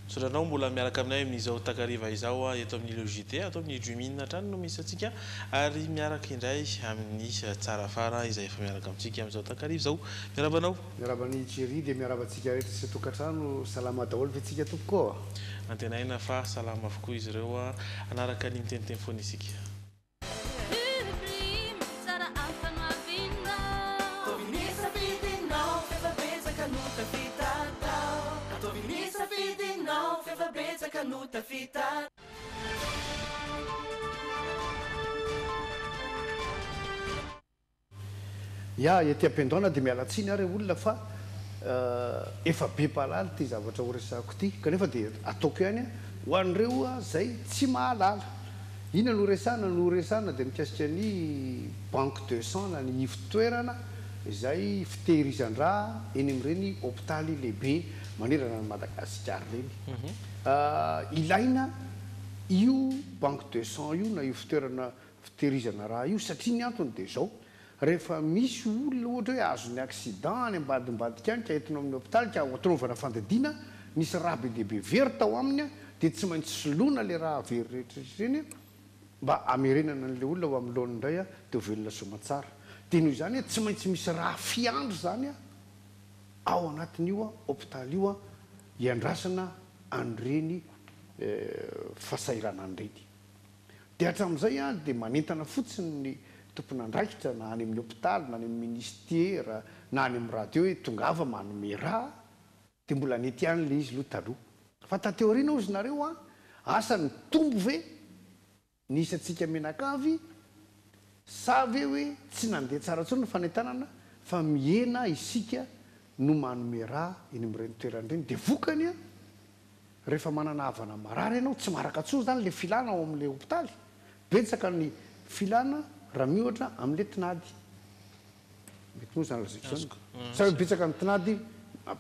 Soranao mbola miaraka aminay amin'izao takariva izao eto amin'ny logité atao amin'ny Jumin trano no misy atsika ary miaraka indray amin'ny tsara fara izay efa miaraka amintsika amin'izao takariva izao. Miarabanao? Miarabany Thierry dia miarabantsika rehetra sy tokantrano salama daholo fa tsika tompoko. Antenaina fa salama avokoa izy ireo anaraka ny miteniteny foana isika. Ya ety am-pendona dia mialatsiny ary olona fa efa be mpalala ty zavatra ho resako ty kanefa dia ataoko ihany ho an'ireo zay tsy mahalala. Ina no resana dia mikasika ny banque de sang na ny fitoerana izay fitehirizan-draha eny amin'ireny hôpitaly lehibe manerana ny Madagasikara reny. Ilaina io banque de sang io na io fitehirizana raha io satria ny antony dia zao. Rehefa misy olona ohatra hoe azony accident any ambadimbadika any ka entina amin'ny hôpitaly ka atronovana fandadina nisy raha be dehibe very tao aminy dia tsy maintsy soloina le raha very rehetra ireny mba amerenana an'ilay olona ho amin'ny lohan'ny indray dia velona somatsara. Dia noho izany tsy maintsy misy raha fiandro zany ao anatin'io hôpitaly io hiandrasana an'ireny fahasairana an'ireny. Dia hatramin'izay dia manentana fotsiny ny tompon'andraikitra na any amin'ny hôpitaly na any amin'ny ministera na any amin'ny radio hoe tongava manome raha dia mbola nety ihany le izy loha taloha. Fa tateoriana ozy nareo asa ny tombo ve nisy atsika menakavy sa ve hoe tsy nandeha tsara intsony ny fanentanana fa mihena isika no manome raha eny amin'ireny toeran'ireny dia vokany rehefa manana havana marary ianao tsy maraka tsoa zany le filana ao amin'ilay hôpitaly. Betsaka ny filana raha miohatra amin'ilay tinady mety moa zany lazaiko zany sa hoe betsaka amin'ny tinady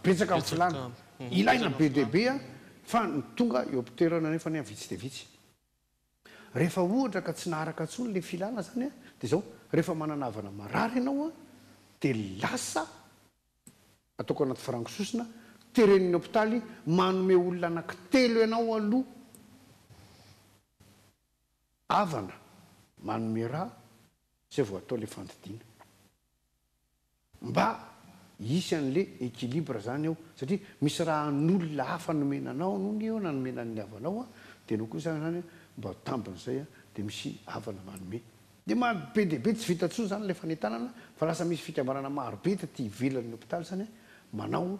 betsaka amin'ny filana ilaina be dehibe fa ny tonga eo am-pitoerana nefa ny vitsy dia vitsy. Rehefa ohatra ka tsy naharaka tsony le filana zany dia zao rehefa manana havana marary ianao dia lasa ataoko anaty farangososina tereniny hôpitaly manome olona anankitelo ianao aloha havana manome raha zay vao atao le fandidina mba hisy an'le équilibre zany ao satria misy raha n'olona hafa nomenanao noho ny eo nanomenan'ny havanao dia no koa zany mba tambin'izay dia misy havana manome dia be dehibe tsy vita tsoa zany le fanentanana fa lasa misy fikambanana marobe taty ivelan'ny hôpitaly zany manao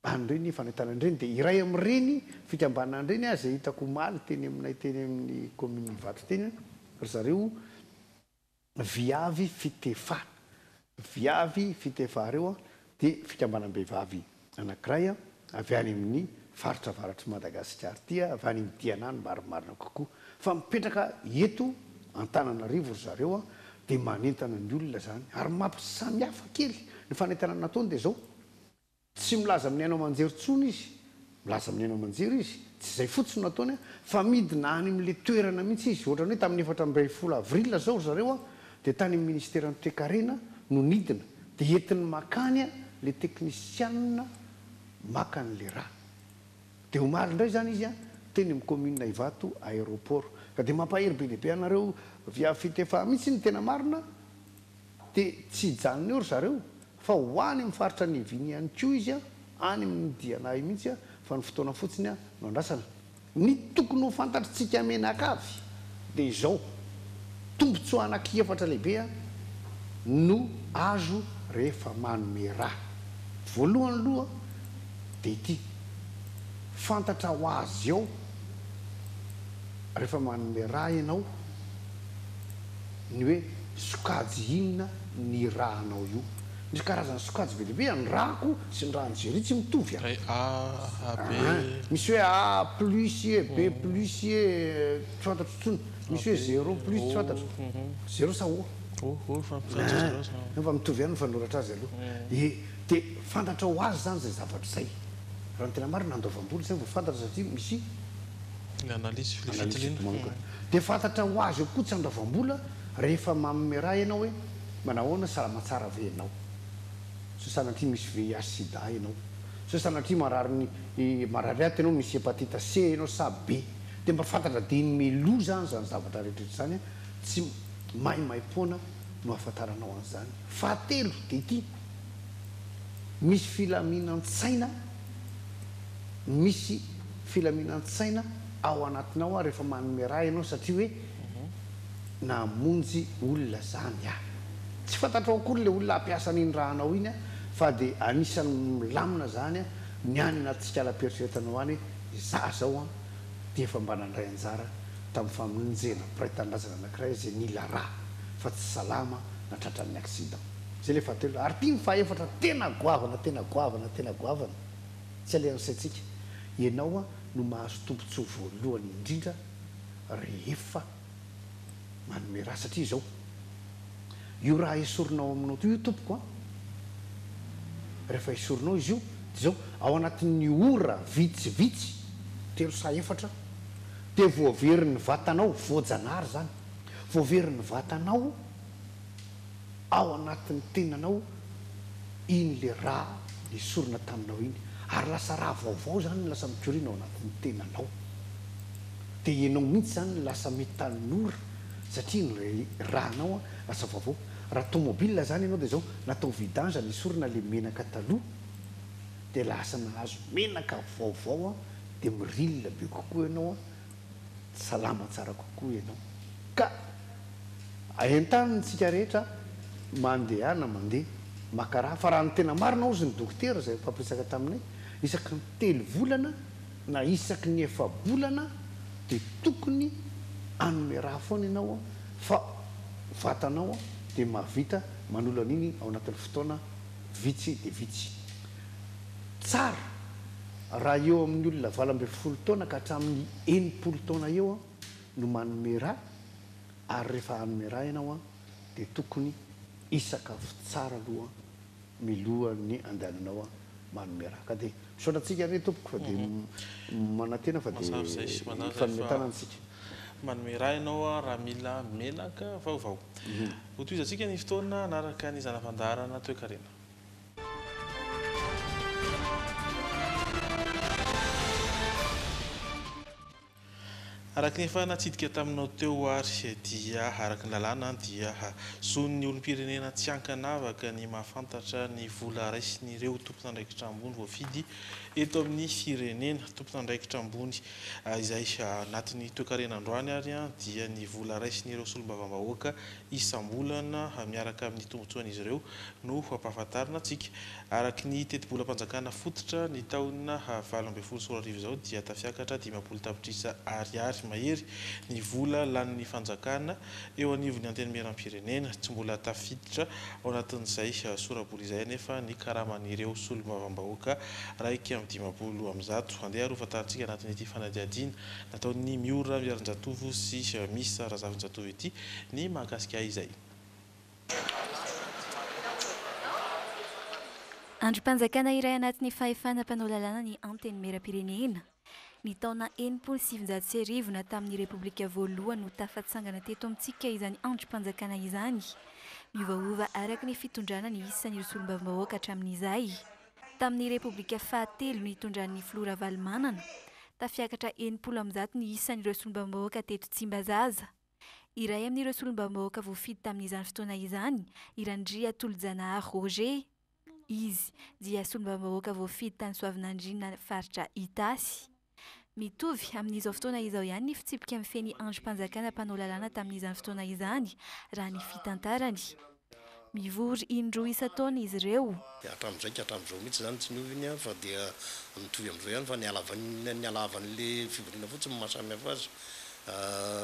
an'ireny fanentanan'ireny dia iray amin'ireny fikambanan'ireny zay hitako maly teny aminay teny amin'ny commune Ivato teny ry zareo viavy fitefa reo dia fikambanam-behivavy anankiray avy any amin'ny faritra avaratry Madagasikara ty avy any Midianany maromarina kokoa fa mipetraka eto Antananarivo ry zareo dia manentana ny olona zany ary mampisamihafa kely ny fanentanana nataony dia zao tsy milaza amin'ny hainao manjery tsony izy milaza amin'ny hainao manjery izy tsy izay fotsiny nataony fa midina any amin'le toerana mihitsy izy ohatrany hoe tamin'ny 14 avril zao ry zareo dia tany amin'ny ministera ny toe-karena no nidina dia entiny makany le teknisianina maka an'le raha dia omaly indray zany izy teny amin'ny commune Ivato aéroport ka dia mampahery be dehibe anareo via fitefa mihitsy ny tena marina dia tsy hijanona eo ry zareo fa ho any amin'ny faritra ny Viny ihany koa izy any amin'ny dianahy mihitsy fa ny fotoana fotsiny no andrasana ny tokony ho fantatritsika menakavy dia izao tombotsoa anaky-efatra lehibe no azo rehefa manome raha. Voalohany aloha dia ity fantatra ho azy ao rehefa manome raha ianao ny hoe sokajy inona ny rahanao io. Misy karazana sokajy be dehibe ny rahako sy ny rahany jery tsy mitovy misy hoe A plus B plus tsy fantatro tsony misy hoe 0 plus tsy fantatro 0 sa O fa mitovy ihany fanoratra azy aloha dia fantatra ho azy zany zay zavatra zay raha ny tena marina nandoavam-bola zay vao fantatra satria misy dia fantatra ho azy eo koa tsy andoavam-bola rehefa manome raha ianao hoe manao ahoana salama tsara ve ianao so sanatria misy VIH sida ianao so sanatria marary aty anao misy hepatita C anao sa B dia mba fantatra dia iny melo zany zany zavatra rehetrarehetra zany tsy maimaipoana no ahafantaranao an'izany. Fahatelo dia ity misy filaminan-tsaina ao anatinao rehefa manome raha ianao satria hoe namonjy olona zany tsy fantatrao akory le olona ampiasa n'iny rahanao iny fa dia anisany milamina zany ny any anatsika ala-peritreretanao any za zao dia efa mba nandray anjara tamin'ny famonjena mpiray-tanindrazana anankiray zay nila raha fa tsy salama natratran'ny accident zay le fahatelo. Ary tia ny fahaefatra tena goavana tsy alehan'ny saintsika ianao no mahazo tombontsoa voalohany indrindra rehefa manome raha satria zao io raha esorinao aminao io tompoko rehefa esorinao izy io dia zao ao anatin'ny ora vitsivitsy 3 sa 4 dia voaverin'ny vatanao voajanahary zany voaverin'ny vatanao ao anatin'ny tenanao iny le raha esorina taminao iny ary lasa raha vaovao zany lasa mikorina ao anatin'ny tenanao dia ianao mihitsy zany lasa metanora satria ny rahanao lasa vaovao. Raha tomobile zany ianao dia zao natao vidange ny esorina le menaka taloha dia lasa nahazo menaka vaovao dia mirilina be kokoa ianao salama tsara kokoa ianao. Ka aentanitsika rehetra mandeha maka raha fa raha ny tena marina ozy ny dokotera zay fampiresaka taminay isaky ny 3 volana na isaky ny 4 bolana dia tokony anome raha foana ianao fa vatanao dia mahavita manolo an'iny ao anatin'ny fotoana vitsy dia vitsy tsara. Raha eo amin'ny olona 20 taona ka hatramin'ny 80 taona eo no manome raha ary rehefa hanome raha ianao dia tokony isakafo tsara aloha milohan'ny andehananao manome raha. Ka dia misaotratsika re tompoko fa dia manantena fa dia fanometana antsika manome raha ianao raha mila menaka vaovao. Ho toizantsika ny fotoana anaraka ny zana-pandaharana toe-karena. Araka ny efa natsidika taminao teo ary dia araka ny lalàna dia zon'ny olom-pirenena tsy ankanavaka ny mahafantatra ny vola raisin'ireo tompon'andraikitra ambony voafidy eto amin'ny firenena. Tompon'andraikitra ambony izay anatin'ny toe-karena androany ary dia ny vola raisin'ireo solombavambahoaka isam-bolana miaraka amin'ny tombontsoan'izy ireo no ampahafantarina antsika. Araka ny teti-bolam-panjakana fototra ny taona 2024 zao dia tafiakatra 500 tapitrisa ariary mahery ny vola lan'ny fanjakana eo anivon'ny antenimieram-pirenena. Tsy mbola tafiditra ao anatin'izay sorabory izay anefa ny karaman'ireo solombavambahoaka raiky amin'ny 500 andeha arofantaritsika anatin'ity fanadiadiana nataon'ny miora miarin-jatovo sy misa razavin-jatovo ity ny mahakasika izay. Androm-panjakana iray anatin'ny fahefana mpanao lalàna ny antenimieram-pirenena ny taona 1990 na tamin'ny repoblika voalohany no tafatsangana teto amintsika izany androm-panjakana izany miovaova araka ny fitondrana ny isan'ireo solombavambahoaka hatramin'izay. Tamin'ny repoblika fahatelo nitondran'ny Flora Valomanana tafiakatra 70 ny isan'ireo solombavambahoaka teto Tsimbazaza. Iray amin'ireo solombavambahoaka voafidy tamin'izany fotoana izany Irandria Tolojanahary Roger. Izy dia solombavambahoaka voafidy tany Soavinandriana faritra Itasy. Mitovy amin'izao fotoana izao ihany ny fitsipika amin'ny feny androm-panjakana mpanao lalàna tamin'izany fotoana izany raha ny fitantarany. Mivory indroa isan-taona izy ireo. Hatramin'izao mihitsy zany tsy nioviny fa dia mitovy amin'izao ihany fa ny halavan'le fivoriana fotsiny mahasamihafa azy.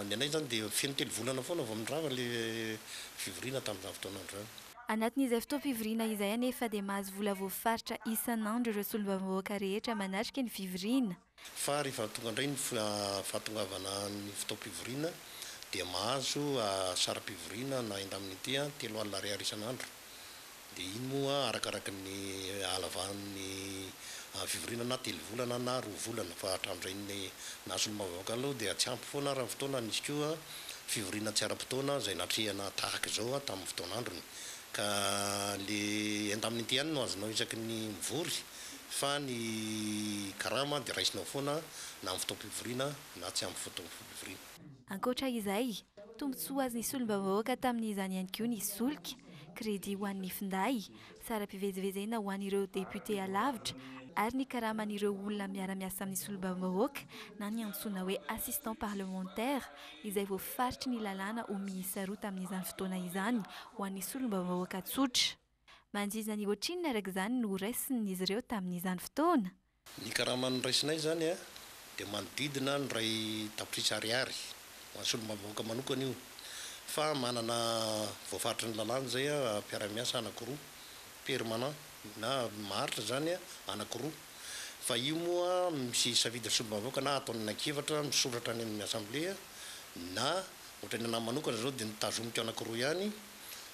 Ny anay zany dia feno 3 volana foana vao mindrava le fivoriana tamin'izany fotoana andro. Anatin'izay fotoam-pivoriana izay anefa dia mahazo vola voafaritra isan'andro ireo solombavambahoaka rehetra manatrika ny fivoriana. Fa rehefa tonga indray ny fahatongavana ny fotoam-pivoriana dia mahazo sara-pivoriana na indemnité 3 alina ariary isan'andro. Dia iny moa arakaraka ny halavan'ny fivoriana na 3 volana na 2 volana fa hatramin'izay ny solombavambahoaka aloha dia tsy ampy foana raha fotoana nisy koa fivoriana tsy ara-potoana izay natrehana tahaka izao tamin'ny fotoan'androny. Ka le indemnité ihany no azonao isaky ny mivory fa ny karama dia raisinao foana na amin'ny fotoam-pivoriana na tsy amin'ny fotoam-pivoriana. Ankoatra izay tombontsoa azy ny solombavavoaka tamin'izany ihany koa ny solika crédit ho an'ny finday sara-pivezivezena ho an'ireo député alavitra ary ny karaman'ireo olona miara-miasa amin'ny solombavavoaka na ny antsoina hoe assistant parlementaire izay voafaritry ny lalàna ho miisa roa tamin'izany fotoana izany ho an'ny solombavavoaka tsotra. Manjizna ny ohatrinona araka izany no raisin'izy ireo tamin'izany fotoana. Ny karaman'ny raisinay zany a dia manodidina ny ray tapitrisa ariary ho an'ny solombavavoaka manokana io fa manana voafaritra ny lalàna zay a mpiara-miasa anankiroa permanent na maharitra zany a anankiroa fa io moa misy safidy solombavavoaka na ataony anankiefatra misoratra any amin'ny assemblée na ohatrany anahy manokana zao dia nitazomiko anankiroa ihany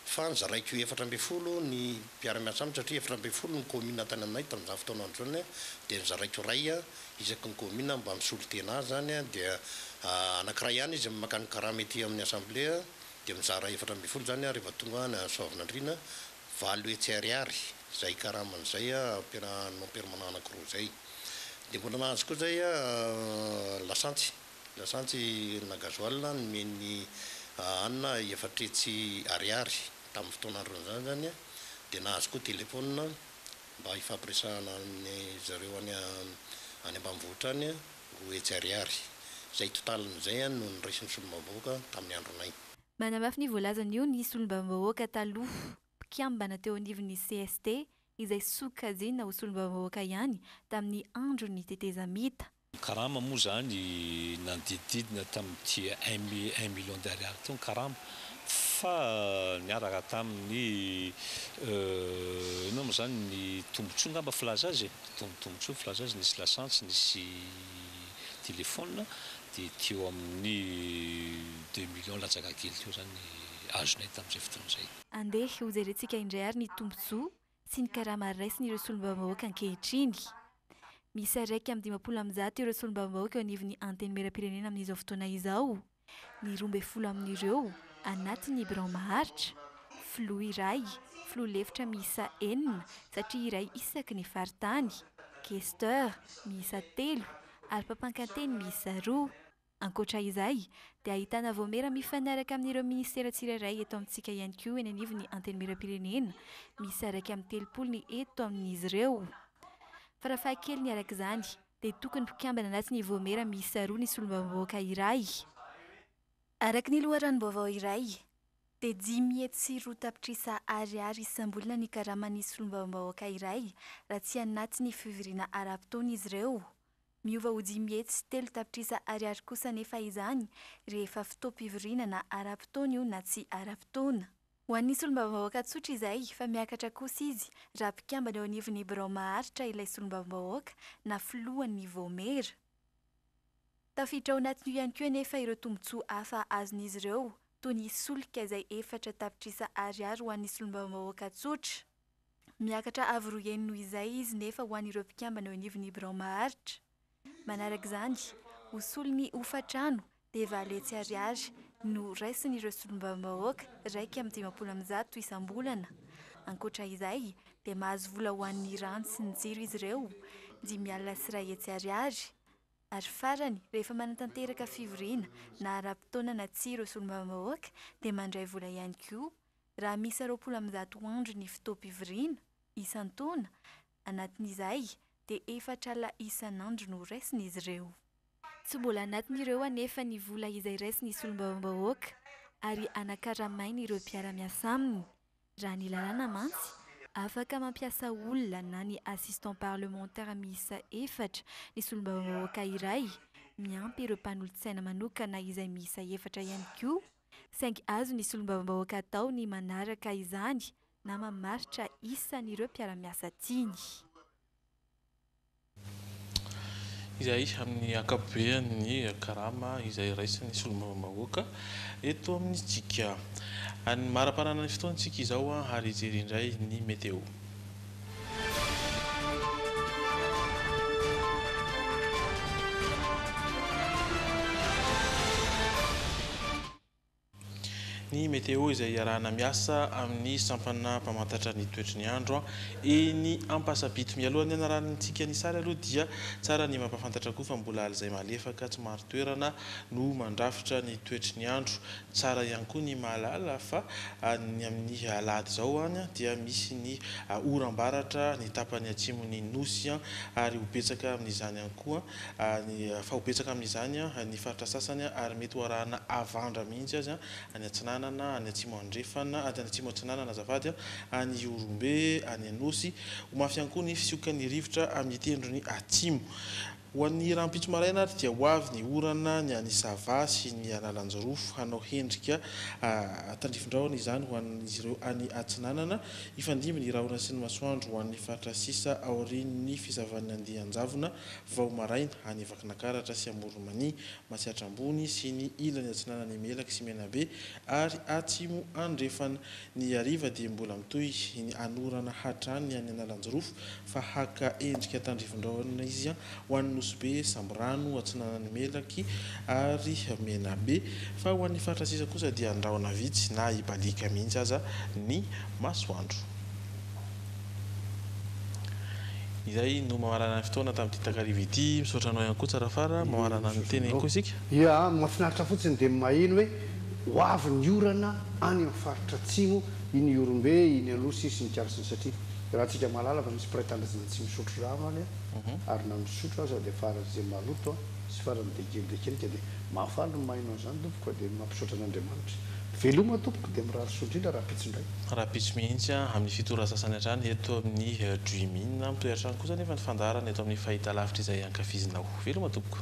fa nizaraiko 700 ny mpiara-miasa aminy satria 700 ny commune tany aminay tamin'izany fotoanandro zany dia nizaraiko ray a isaky ny commune mba misolo tena zany a dia anankiray ihany izy makany karama ety amin'ny assemblée dia mizara 700 zany a rehefa tonga na soavinandrina 8 hetsy ariary zay karaman'izay a non permanent anankiroa zay dia mbola nahazo koa zay a lasantsy na gasoil nomeny anina 4 hetsy ariary tamin'ny fotoanandron'izany zany a dia nahazo koa telefona mba hifampiresahana ny zareo any ambanivohitra any 2 hetsy ariary zay totalin'izay a no niraisin'ny solombavavoaka tamin'ny andronay. Manamafy ny voalazan'io ny solombavavoaka taloha mpiambana teo anivon'ny CST izay sokajina ho solombavavoaka ihany tamin'ny andron'ny tetezamita. Karama moa zany nandididina tamin'ity 1 million d'ariary teo ny karama fa niaraka tamin'ny inona moa zany ny tombotsoa ngamba filaza azy tombotsoa filaza azy nisy lasantsy nisy telefona dia teo amin'ny 2 millions latsaka kely teo zany azonay tamin'izay fotoan'izay. Andeha ho jerentsika indray ary ny tombotsoa sy ny karama raisin'ireo solombavavoaka ankehitriny. Misy araiky amin'ny 50 ireo solombavavoaka eo anivon'ny anteny mera-pirenena amin'izao fotoana izao. Ny 12 amin'ireo anatin'ny birao maharitra, filoha iray, filoha lefitra miisa 4 satria iray isaky ny faritany, questeur miisa 3 ary mpampankanteny miisa 2. Ankoatra izay dia ahitana voamera mifanaraka amin'ireo ministera tsirairay eto amintsika ihany koa eny anivon'ny anteny mera-pirenena, misy araiky amin'ny 30 ny eto amin'izy ireo. Farafahakeliny araka izany dia tokony mpikiambana anatin'ny voamera miisa 2 ny solombavavoaka iray. Araka ny loharanom-baovao iray dia 10 hetsy sy 2 tapitrisa ariary isam-bolana ny karaman'ny solombavavoaka iray raha tsy anatin'ny fivoriana ara-potoana izy ireo. Miova ho 10 hetsy sy 3 tapitrisa ariary kosa nefa izany rehefa fotoam-pivoriana na ara-potoana io na tsy ara-potoana. Ho an'ny solombavavoaka tsotra izay fa miakatra kosa izy raha mpikambana eo anivon'ny birao maharitra ilay solombavavoaka na filohan'ny voamera. Tafiditra ao anatin'io ihany koa nefa ireo tombotsoa hafa azon'izy ireo toy ny solika izay 4 tapitrisa ariary ho an'ny solombavavoaka tsotra. Miakatra avy roa noho izay izy nefa ho an'ireo mpikambana eo anivon'ny birao maharitra. Manaraka izany ho soliny hofatrano dia 4 hetsy ariary no raisin'ireo solombavavoaka raiky amin'ny 50 isam-bolana. Ankoatra izay dia mahazo vola ho an'ny rano sy ny jiro izy ireo 5 alina sy 2 hetsy ariary. Ary farany rehefa manatanteraka fivoriana na ara-potoana na tsy ireo solombavavoaka dia mandray vola ihany koa raha misy 20 andro ny fotoam-pivoriana isan-taona. Anatin'izay dia 4 alina isan'andro no raisin'izy ireo. Tsy mbola anatin'ireo anefa ny vola izay raisin'ny solombavavoaka ary anakaramainy ireo mpiara-miasa aminy. Raha ny lalàna mantsy afaka mampiasa olona na ny assistant parlementaire miisa 4 ny solombavavoaka iray miampy ireo mpanolontsaina manokana izay miisa 4 ihany koa saingy azo ny solombavavoaka atao ny manaraka izany na mamaritra isan'ireo mpiara-miasa tiany. Izay amin'ny akapobean'ny karama izay raisin'ny solombavavoaka eto amin'itsika. Any maraparana ny fotoantsika izao ary hijery indray ny météo. ny météo izay iarahana miasa amin'ny sampana mpamantatra ny toetry ny andro eny ampasabito mialohany anarantsika ny sary aloha dia tsara ny mampafantatra koa fa mbola alizay malefaka tsy maro toerana no mandrafitra ny toetry ny andro tsara ihany koa ny mahalala fa ny amin'ny alady zao any dia misy ny oram-baratra ny tapany atsimony nosy ary hopetsaka amin'izany ihany koa ny fa hopetsaka amin'izany ny faritra sasany ary mety hoarahana avandra mihitsy azy any Atsinanana any Atsimo Andrefana any Atsimo Atsinanana azafady any Orombe any Anosy ho mafy ihany koa ny fisiokan'ny rivotra amin'ny tendrony Atsimo. Ho an'ny rahampitso maraina ary dia ho avy ny orana ny any Sava sy ny Analanjorofo hanao hendrika tandrifindraona izany ho an'izy ireo any Atsinanana ifandimby ny rahona sy ny masoandro ho an'ny faritra sisa aorian'ny fizavan'ny Andianjavona vao maraina any Vakinakaratra sy Amoromani Matsiatra Ambony sy ny ilany Atsinanana Melaky sy Menabe ary Atsimo Andrefana. Ny hariva dia mbola mitohy ny anorana hatrany any Analanjorofo fa haka endrika tandrifindraona izy ho an'ny Nosbe, Sambrano, Atsinanana Melaky ary Menabe fa ho an'ny faritra sisa kosa dia andraona vitsy na ibalika mihitsy aza ny masoandro. Izay no mamarana ny fotoana tamin'ity takariva ity misaotranao ihany koa tsara fara mamarana ny teny ihany koa isika. Ia mahafinaritra fotsiny dia maheno hoe ho avy ny orana any amin'ny faritra atsimo iny Orombe iny Anosy sy ny Tiarasiny satria raha tsika malala fa misy mpiray-tandrasana tsy misotro rano any ary na misotro aza dia faran'izay maloto sy farany dekelika dia mahafaly ny mahaino an'izany tompoko dia mampisaotra an'Andriamanitra. Veloma tompoko dia mirary soa indrindra raha pitso indray. Raha pitso mihitsy amin'ny fitora sasany hatrany eto amin'ny Duimine mitoy hatrany kosa nefa ny fandarana eto amin'ny fahitalavitra izay ankafizinao. Veloma tompoko.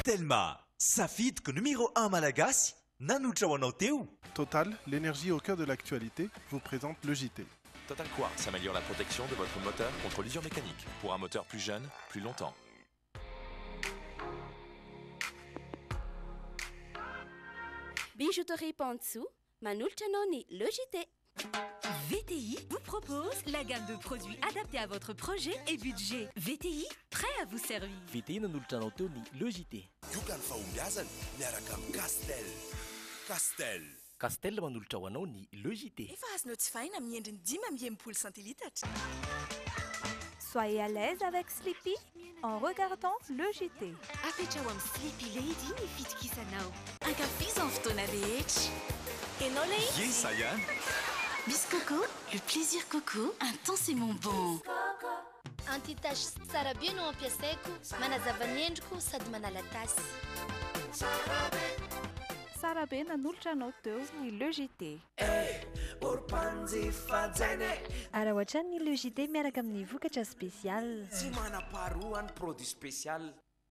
Telma, safidiko numéro 1 malagasy, nanotra ho anao teo. Total, l'énergie au cœur de l'actualité, vous présente le JT. Total Quartz améliore la protection de votre moteur contre l'usure mécanique pour un moteur plus jeune, plus longtemps. Bijouterie Pansou, Manulcha Noni, le JT. VTI vous propose la gamme de produits adaptés à votre projet et budget. VTI, prêt à vous servir. VTI nan'olotra Tony, le JT. Yokan fahombiazana miaraka amin'ny Castel. Castel. Castel manolotra ho anao ny le JT. Efa azonao tsy vaina amin'ny endriny 10 centilitatra. Soyez à l'aise avec Sleepy en regardant le JT. Afetra ho amin'ny Sleepy Lady ny fitokisanao. Ankafizany fotoana rehetra. Ianao lay Esa ihany. Biscoco, le plaisir coco, intensément bon. Antitasy tsara be no ampiasaiko, manazava ny endriko sady manala tasy. Sara be nanolotra anao teo ny LEJT. Ara ohatran'ny LEJT miaraka amin'ny vokatra spécial. Tsy manam-paharoa ny produit spécial.